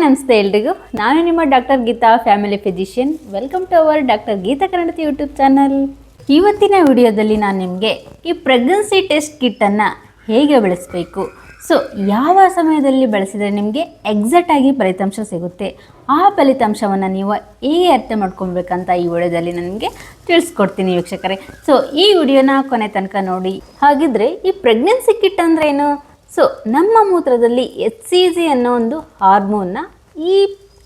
ನಮಸ್ತೆ ಎಲ್ರಿಗೂ. ನಾನು ನಿಮ್ಮ doctor Geetha, family physician. Welcome to our doctor Geetha Kannada YouTube channel. ಇವತ್ತಿನ ವಿಡಿಯೋದಲ್ಲಿ ನಾನು ನಿಮಗೆ ಈ ಪ್ರೆಗ್ನೆನ್ಸಿ ಟೆಸ್ಟ್ ಕಿಟ್ಟನ್ನು ಹೇಗೆ ಬಳಸಬೇಕು, ಸೊ ಯಾವ ಸಮಯದಲ್ಲಿ ಬಳಸಿದರೆ ನಿಮಗೆ ಎಕ್ಸಾಕ್ಟಾಗಿ ಫಲಿತಾಂಶ ಸಿಗುತ್ತೆ, ಆ ಫಲಿತಾಂಶವನ್ನು ನೀವು ಹೇಗೆ ಅರ್ಥ ಮಾಡ್ಕೊಬೇಕಂತ ಈ ವಿಡಿಯೋದಲ್ಲಿ ನನಗೆ ತಿಳಿಸ್ಕೊಡ್ತೀನಿ ವೀಕ್ಷಕರೇ. ಸೊ ಈ ವಿಡಿಯೋನ ಕೊನೆ ತನಕ ನೋಡಿ. ಹಾಗಿದ್ರೆ ಈ ಪ್ರೆಗ್ನೆನ್ಸಿ ಕಿಟ್ ಅಂದ್ರೆ ಏನು? ಸೊ ನಮ್ಮ ಮೂತ್ರದಲ್ಲಿ HCG ಅನ್ನೋ ಒಂದು ಹಾರ್ಮೋನ್ನ ಈ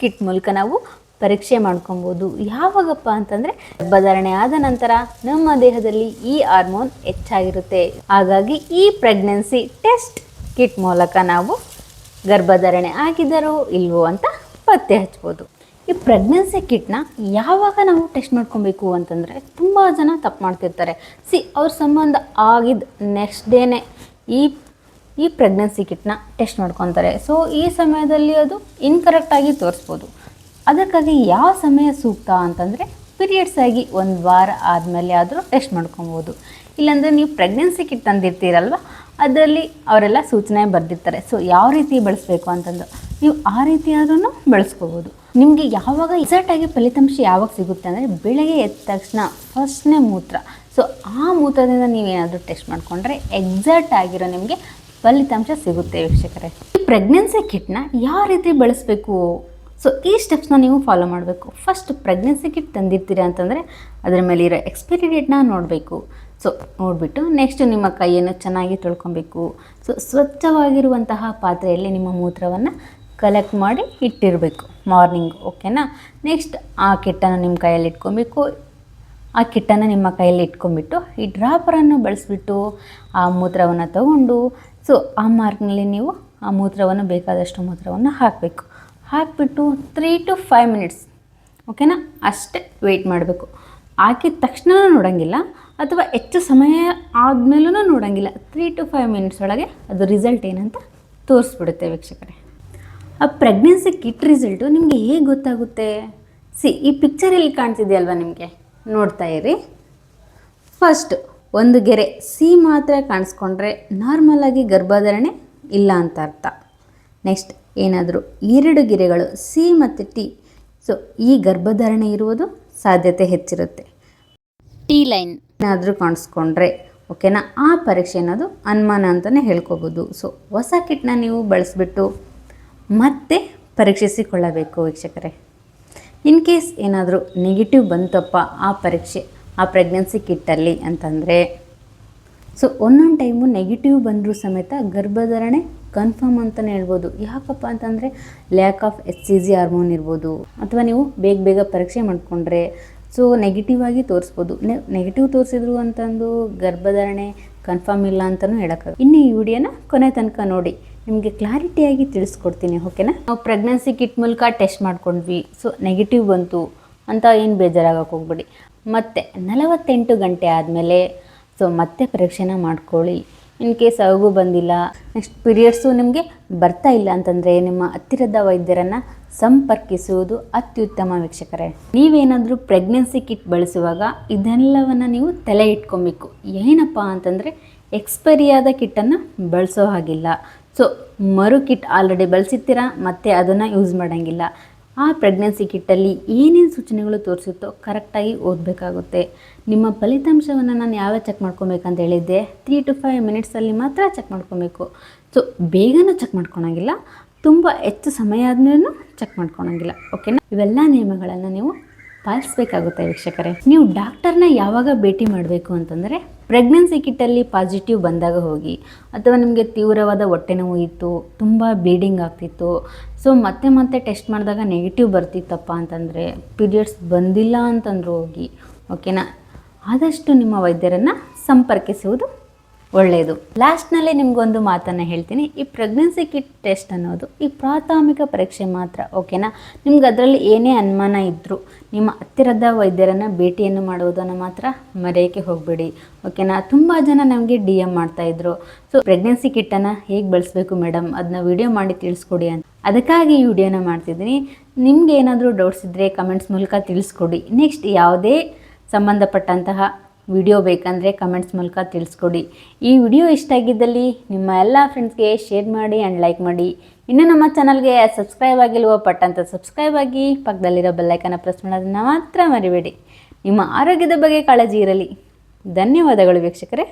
ಕಿಟ್ ಮೂಲಕ ನಾವು ಪರೀಕ್ಷೆ ಮಾಡ್ಕೊಬೋದು. ಯಾವಾಗಪ್ಪ ಅಂತಂದರೆ ಗರ್ಭಧಾರಣೆ ಆದ ನಂತರ ನಮ್ಮ ದೇಹದಲ್ಲಿ ಈ ಹಾರ್ಮೋನ್ ಹೆಚ್ಚಾಗಿರುತ್ತೆ. ಹಾಗಾಗಿ ಈ ಪ್ರೆಗ್ನೆನ್ಸಿ ಟೆಸ್ಟ್ ಕಿಟ್ ಮೂಲಕ ನಾವು ಗರ್ಭಧಾರಣೆ ಆಗಿದ್ದಾರೋ ಇಲ್ವೋ ಅಂತ ಪತ್ತೆ ಹಚ್ಬೋದು. ಈ ಪ್ರೆಗ್ನೆನ್ಸಿ ಕಿಟ್ನ ಯಾವಾಗ ನಾವು ಟೆಸ್ಟ್ ಮಾಡ್ಕೊಬೇಕು ಅಂತಂದರೆ ತುಂಬ ಜನ ತಪ್ಪು ಮಾಡ್ತಿರ್ತಾರೆ. ಅವ್ರ ಸಂಬಂಧ ಆಗಿದ್ದು ನೆಕ್ಸ್ಟ್ ಡೇನೇ ಈ ಪ್ರೆಗ್ನೆನ್ಸಿ ಕಿಟ್ನ ಟೆಸ್ಟ್ ಮಾಡ್ಕೊತಾರೆ. ಸೊ ಈ ಸಮಯದಲ್ಲಿ ಅದು ಇನ್ಕರೆಕ್ಟಾಗಿ ತೋರಿಸ್ಬೋದು. ಅದಕ್ಕಾಗಿ ಯಾವ ಸಮಯ ಸೂಕ್ತ ಅಂತಂದರೆ ಪೀರಿಯಡ್ಸ್ ಆಗಿ ಒಂದು ವಾರ ಆದಮೇಲೆ ಆದರೂ ಟೆಸ್ಟ್ ಮಾಡ್ಕೊಬೋದು. ಇಲ್ಲಾಂದರೆ ನೀವು ಪ್ರೆಗ್ನೆನ್ಸಿ ಕಿಟ್ ತಂದಿರ್ತೀರಲ್ವ, ಅದರಲ್ಲಿ ಅವರೆಲ್ಲ ಸೂಚನೆ ಬರೆದಿರ್ತಾರೆ. ಸೊ ಯಾವ ರೀತಿ ಬಳಸಬೇಕು ಅಂತಂದು ನೀವು ಆ ರೀತಿ ಆದ್ರೂ ಬಳಸ್ಕೋಬೋದು. ನಿಮಗೆ ಯಾವಾಗ ಎಕ್ಸಾಕ್ಟಾಗಿ ಫಲಿತಾಂಶ ಯಾವಾಗ ಸಿಗುತ್ತೆ ಅಂದರೆ ಬೆಳಗ್ಗೆ ಎದ್ದ ತಕ್ಷಣ ಫಸ್ಟ್ನೇ ಮೂತ್ರ. ಸೊ ಆ ಮೂತ್ರದಿಂದ ನೀವೇನಾದರೂ ಟೆಸ್ಟ್ ಮಾಡಿಕೊಂಡ್ರೆ ಎಕ್ಸಾಕ್ಟ್ ಆಗಿರೋ ನಿಮಗೆ ಫಲಿತಾಂಶ ಸಿಗುತ್ತೆ ವೀಕ್ಷಕರೇ. ಈ ಪ್ರೆಗ್ನೆನ್ಸಿ ಕಿಟ್ನ ಯಾವ ರೀತಿ ಬಳಸಬೇಕು, ಸೊ ಈ ಸ್ಟೆಪ್ಸ್ನ ನೀವು ಫಾಲೋ ಮಾಡಬೇಕು. ಫಸ್ಟ್ ಪ್ರೆಗ್ನೆನ್ಸಿ ಕಿಟ್ ತಂದಿರ್ತೀರ ಅಂತಂದರೆ ಅದರ ಮೇಲೆ ಇರೋ ಎಕ್ಸ್ಪೈರಿ ಡೇಟ್ನ ನೋಡಬೇಕು. ಸೊ ನೋಡಿಬಿಟ್ಟು ನೆಕ್ಸ್ಟ್ ನಿಮ್ಮ ಕೈಯನ್ನು ಚೆನ್ನಾಗಿ ತೊಳ್ಕೊಬೇಕು. ಸೊ ಸ್ವಚ್ಛವಾಗಿರುವಂತಹ ಪಾತ್ರೆಯಲ್ಲಿ ನಿಮ್ಮ ಮೂತ್ರವನ್ನು ಕಲೆಕ್ಟ್ ಮಾಡಿ ಇಟ್ಟಿರಬೇಕು ಮಾರ್ನಿಂಗ್, ಓಕೆನಾ. ನೆಕ್ಸ್ಟ್ ಆ ಕಿಟ್ಟನ್ನು ನಿಮ್ಮ ಕೈಯಲ್ಲಿ ಇಟ್ಕೊಬೇಕು. ಆ ಕಿಟ್ಟನ್ನು ನಿಮ್ಮ ಕೈಯಲ್ಲಿ ಇಟ್ಕೊಂಡ್ಬಿಟ್ಟು ಈ ಡ್ರಾಪರನ್ನು ಬಳಸಿಬಿಟ್ಟು ಆ ಮೂತ್ರವನ್ನು ತಗೊಂಡು ಸೊ ಆ ಮಾರ್ಕ್ನಲ್ಲಿ ನೀವು ಆ ಮೂತ್ರವನ್ನು ಬೇಕಾದಷ್ಟು ಮೂತ್ರವನ್ನು ಹಾಕಿಬಿಟ್ಟು 3 to 5 minutes, ಓಕೆನಾ, ಅಷ್ಟೇ ವೆಯ್ಟ್ ಮಾಡಬೇಕು. ಹಾಕಿದ ತಕ್ಷಣ ನೋಡೋಂಗಿಲ್ಲ ಅಥವಾ ಹೆಚ್ಚು ಸಮಯ ಆದಮೇಲೂ ನೋಡೋಂಗಿಲ್ಲ. 3 to 5 minutes ಒಳಗೆ ಅದು ರಿಸಲ್ಟ್ ಏನಂತ ತೋರಿಸ್ಬಿಡುತ್ತೆ ವೀಕ್ಷಕರೇ. ಆ ಪ್ರೆಗ್ನೆನ್ಸಿ ಕಿಟ್ ರಿಸಲ್ಟು ನಿಮಗೆ ಹೇಗೆ ಗೊತ್ತಾಗುತ್ತೆ? ಈ ಪಿಕ್ಚರಲ್ಲಿ ಕಾಣ್ತಿದೆಯಲ್ವ, ನಿಮಗೆ ನೋಡ್ತಾ ಇರಿ. ಫಸ್ಟ್ ಒಂದು ಗೆರೆ ಸಿ ಮಾತ್ರ ಕಾಣಿಸ್ಕೊಂಡ್ರೆ ನಾರ್ಮಲಾಗಿ ಗರ್ಭಧಾರಣೆ ಇಲ್ಲ ಅಂತ ಅರ್ಥ. ನೆಕ್ಸ್ಟ್ ಏನಾದರೂ 2 ಗೆರೆಗಳು ಸಿ ಮತ್ತು ಟಿ, ಸೊ ಈ ಗರ್ಭಧಾರಣೆ ಇರುವುದು ಸಾಧ್ಯತೆ ಹೆಚ್ಚಿರುತ್ತೆ. ಟಿ ಲೈನ್ ಏನಾದರೂ ಕಾಣಿಸ್ಕೊಂಡ್ರೆ ಓಕೆನಾ, ಆ ಪರೀಕ್ಷೆ ಅನ್ನೋದು ಅನುಮಾನ ಅಂತಲೇ ಹೇಳ್ಕೊಬೋದು. ಸೊ ಹೊಸ ಕಿಟ್ನ ನೀವು ಬಳಸಿಬಿಟ್ಟು ಮತ್ತೆ ಪರೀಕ್ಷಿಸಿಕೊಳ್ಳಬೇಕು ವೀಕ್ಷಕರೇ. ಇನ್ ಕೇಸ್ ಏನಾದರೂ ನೆಗೆಟಿವ್ ಬಂತಪ್ಪ ಆ ಪರೀಕ್ಷೆ ಆ ಪ್ರೆಗ್ನೆನ್ಸಿ ಕಿಟ್ಟಲ್ಲಿ ಅಂತಂದರೆ, ಸೊ ಒಂದೊಂದು ಟೈಮು ನೆಗೆಟಿವ್ ಬಂದರೂ ಸಮೇತ ಗರ್ಭಧಾರಣೆ ಕನ್ಫರ್ಮ್ ಅಂತಲೇ ಹೇಳ್ಬೋದು. ಯಾಕಪ್ಪ ಅಂತಂದರೆ ಲ್ಯಾಕ್ ಆಫ್ HCG ಹಾರ್ಮೋನ್ ಇರ್ಬೋದು, ಅಥವಾ ನೀವು ಬೇಗ ಪರೀಕ್ಷೆ ಮಾಡಿಕೊಂಡ್ರೆ ಸೊ ನೆಗೆಟಿವ್ ಆಗಿ ತೋರಿಸ್ಬೋದು. ನೆಗೆಟಿವ್ ತೋರಿಸಿದ್ರು ಅಂತಂದು ಗರ್ಭಧಾರಣೆ ಕನ್ಫರ್ಮ್ ಇಲ್ಲ ಅಂತಲೂ ಹೇಳೋಕ್ಕಾಗ. ಇನ್ನು ಈ ವಿಡಿಯೋನ ಕೊನೆ ತನಕ ನೋಡಿ, ನಿಮಗೆ ಕ್ಲಾರಿಟಿಯಾಗಿ ತಿಳಿಸ್ಕೊಡ್ತೀನಿ, ಓಕೆನಾ. ನಾವು ಪ್ರೆಗ್ನೆನ್ಸಿ ಕಿಟ್ ಮೂಲಕ ಟೆಸ್ಟ್ ಮಾಡ್ಕೊಂಡ್ವಿ, ಸೊ ನೆಗೆಟಿವ್ ಬಂತು ಅಂತ ಏನು ಬೇಜಾರಾಗಕ್ಕೆ ಹೋಗ್ಬೇಡಿ. ಮತ್ತು 48 ಗಂಟೆ ಆದಮೇಲೆ ಸೊ ಮತ್ತೆ ಪರೀಕ್ಷೆನ ಮಾಡ್ಕೊಳ್ಳಿ. ಇನ್ ಕೇಸ್ ಅವಾಗೂ ಬಂದಿಲ್ಲ, ನೆಕ್ಸ್ಟ್ ಪೀರಿಯಡ್ಸು ನಿಮಗೆ ಬರ್ತಾ ಇಲ್ಲ ಅಂತಂದರೆ ನಿಮ್ಮ ಹತ್ತಿರದ ವೈದ್ಯರನ್ನು ಸಂಪರ್ಕಿಸುವುದು ಅತ್ಯುತ್ತಮ ವೀಕ್ಷಕರೇ. ನೀವೇನಾದರೂ ಪ್ರೆಗ್ನೆನ್ಸಿ ಕಿಟ್ ಬಳಸುವಾಗ ಇದೆಲ್ಲವನ್ನು ನೀವು ತಲೆ ಇಟ್ಕೊಬೇಕು. ಏನಪ್ಪ ಅಂತಂದರೆ ಎಕ್ಸ್ಪೈರಿ ಆದ ಕಿಟ್ಟನ್ನು ಬಳಸೋ ಹಾಗಿಲ್ಲ. ಸೊ ಮರು ಕಿಟ್ ಆಲ್ರೆಡಿ ಬಳಸಿರ್ತೀರ, ಮತ್ತು ಅದನ್ನು ಯೂಸ್ ಮಾಡೋಂಗಿಲ್ಲ. ಆ ಪ್ರೆಗ್ನೆನ್ಸಿ ಕಿಟ್ಟಲ್ಲಿ ಏನೇನು ಸೂಚನೆಗಳು ತೋರಿಸುತ್ತೋ ಕರೆಕ್ಟಾಗಿ ಓದಬೇಕಾಗುತ್ತೆ. ನಿಮ್ಮ ಫಲಿತಾಂಶವನ್ನು ನಾನು ಯಾವಾಗ ಚೆಕ್ ಮಾಡ್ಕೊಬೇಕಂತ ಹೇಳಿದ್ದೆ, 3 to 5 minutesಲ್ಲಿ ಮಾತ್ರ ಚೆಕ್ ಮಾಡ್ಕೊಬೇಕು. ಸೊ ಬೇಗನೂ ಚೆಕ್ ಮಾಡ್ಕೊಳಂಗಿಲ್ಲ, ತುಂಬ ಹೆಚ್ಚು ಸಮಯ ಆದ್ಮೇಲೂ ಚೆಕ್ ಮಾಡ್ಕೊಳಂಗಿಲ್ಲ, ಓಕೆನಾ. ಇವೆಲ್ಲ ನಿಯಮಗಳನ್ನು ನೀವು ಪಾಲಿಸಬೇಕಾಗುತ್ತೆ ವೀಕ್ಷಕರೇ. ನೀವು ಡಾಕ್ಟರ್ನ ಯಾವಾಗ ಭೇಟಿ ಮಾಡಬೇಕು ಅಂತಂದರೆ ಪ್ರೆಗ್ನೆನ್ಸಿ ಕಿಟ್ಟಲ್ಲಿ ಪಾಸಿಟಿವ್ ಬಂದಾಗ ಹೋಗಿ, ಅಥವಾ ನಿಮಗೆ ತೀವ್ರವಾದ ಹೊಟ್ಟೆ ನೋವು ಇತ್ತು, ತುಂಬ ಬ್ಲೀಡಿಂಗ್ ಆಗ್ತಿತ್ತು, ಸೊ ಮತ್ತೆ ಟೆಸ್ಟ್ ಮಾಡಿದಾಗ ನೆಗೆಟಿವ್ ಬರ್ತಿತ್ತಪ್ಪ ಅಂತಂದರೆ, ಪೀರಿಯಡ್ಸ್ ಬಂದಿಲ್ಲ ಅಂತಂದ್ರೂ ಹೋಗಿ, ಓಕೆನಾ. ಆದಷ್ಟು ನಿಮ್ಮ ವೈದ್ಯರನ್ನು ಸಂಪರ್ಕಿಸುವುದು ಒಳ್ಳೆಯದು. ಲಾಸ್ಟ್ನಲ್ಲಿ ನಿಮಗೊಂದು ಮಾತನ್ನು ಹೇಳ್ತೀನಿ. ಈ ಪ್ರೆಗ್ನೆನ್ಸಿ ಕಿಟ್ ಟೆಸ್ಟ್ ಅನ್ನೋದು ಈ ಪ್ರಾಥಮಿಕ ಪರೀಕ್ಷೆ ಮಾತ್ರ, ಓಕೆನಾ. ನಿಮ್ಗೆ ಅದರಲ್ಲಿ ಏನೇ ಅನುಮಾನ ಇದ್ದರೂ ನಿಮ್ಮ ಹತ್ತಿರದ ವೈದ್ಯರನ್ನು ಭೇಟಿಯನ್ನು ಮಾಡುವುದನ್ನು ಮಾತ್ರ ಮರೆಯೋಕ್ಕೆ ಹೋಗಬೇಡಿ, ಓಕೆನಾ. ತುಂಬ ಜನ ನಮಗೆ DM ಮಾಡ್ತಾಯಿದ್ರು, ಸೊ ಪ್ರೆಗ್ನೆನ್ಸಿ ಕಿಟ್ಟನ್ನು ಹೇಗೆ ಬಳಸಬೇಕು ಮೇಡಮ್, ಅದನ್ನ ವಿಡಿಯೋ ಮಾಡಿ ತಿಳಿಸ್ಕೊಡಿ ಅಂತ. ಅದಕ್ಕಾಗಿ ಈ ವಿಡಿಯೋನ ಮಾಡ್ತಿದ್ದೀನಿ. ನಿಮ್ಗೆ ಏನಾದರೂ ಡೌಟ್ಸ್ ಇದ್ದರೆ ಕಮೆಂಟ್ಸ್ ಮೂಲಕ ತಿಳಿಸ್ಕೊಡಿ. ನೆಕ್ಸ್ಟ್ ಯಾವುದೇ ಸಂಬಂಧಪಟ್ಟಂತಹ ವಿಡಿಯೋ ಬೇಕಂದರೆ ಕಮೆಂಟ್ಸ್ ಮೂಲಕ ತಿಳಿಸ್ಕೊಡಿ. ಈ ವಿಡಿಯೋ ಇಷ್ಟ ಆಗಿದ್ದಲ್ಲಿ ನಿಮ್ಮ ಎಲ್ಲ ಫ್ರೆಂಡ್ಸ್ಗೆ ಶೇರ್ ಮಾಡಿ ಆ್ಯಂಡ್ ಲೈಕ್ ಮಾಡಿ. ಇನ್ನು ನಮ್ಮ ಚಾನಲ್ಗೆ ಸಬ್ಸ್ಕ್ರೈಬ್ ಆಗಿಲ್ವೋ ಪಟ್ಟಂತ ಸಬ್ಸ್ಕ್ರೈಬ್ ಆಗಿ, ಪಕ್ಕದಲ್ಲಿರೋ ಬೆಲ್ಲೈಕನ್ನ ಪ್ರೆಸ್ ಮಾಡೋದನ್ನು ಮಾತ್ರ ಮರಿಬೇಡಿ. ನಿಮ್ಮ ಆರೋಗ್ಯದ ಬಗ್ಗೆ ಕಾಳಜಿ ಇರಲಿ. ಧನ್ಯವಾದಗಳು ವೀಕ್ಷಕರೇ.